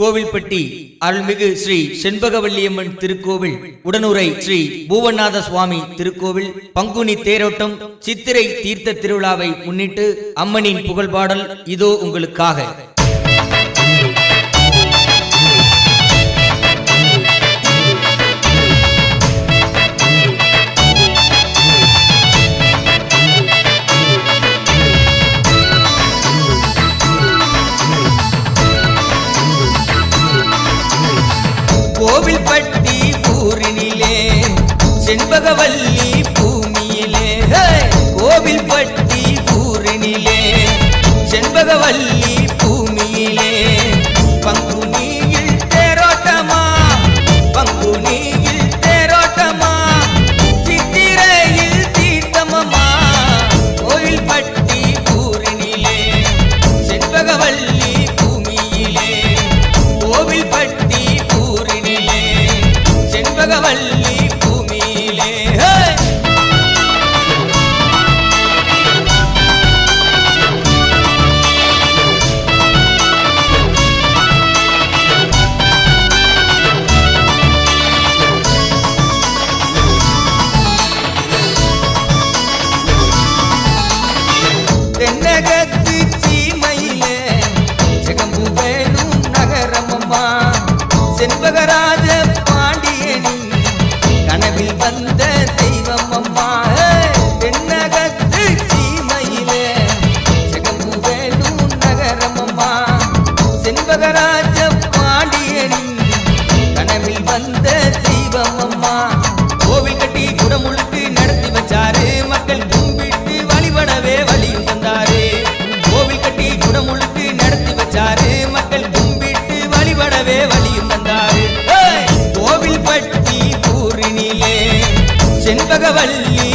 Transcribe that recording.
கோவில்பட்டி அருள்மிகு ஸ்ரீ செண்பகவல்லியம்மன் திருக்கோவில் உடனுரை ஸ்ரீ பூவநாத சுவாமி திருக்கோவில் பங்குனி தேரோட்டம் சித்திரை தீர்த்த திருவிழாவை முன்னிட்டு அம்மனின் புகழ்பாடல் இதோ உங்களுக்காக. கோவில்பட்டி ஊரினிலே செண்பகவல்லி பூமியிலே, கோவில்பட்டி ஊரினிலே செண்பகவல்லி பூமியிலே பங்குனியில் தேரோட்டமா, பங்குனியில் தேரோட்டமா, சித்திரையில் தீர்த்தமம்மா. கோவில்பட்டி ஊரினிலே செண்பகவல்லி பூமியிலே, கோவில்பட்டி செண்பகவல்லி பூமியிலே. தென்னகத்து சீமையிலே சிகம்பு வேணும் நகரமம்மா, செண்பகராஜ பாண்டியனின் கனவில் வந்த தெய்வம் அம்மா. தென்னகத்து சீமையிலே சிகம்பு வேணும் நகரமம்மா, செண்பகராஜ பாண்டியனின் கனவில் வந்த தெய்வம் அம்மா. கோவில் கட்டி குடமுழுக்கு நடத்தி வச்சாரு, மக்கள் கும்பிட்டு வழிபடவே வழியும் தந்தாரு. கோவில் கட்டி குடமுழுக்கு நடத்தி வச்சாரு, மக்கள் கும்பிட்டு வழிபடவே வழியும் தந்தாரு. கோவில்பட்டி ஊரினிலே செண்பகவல்லி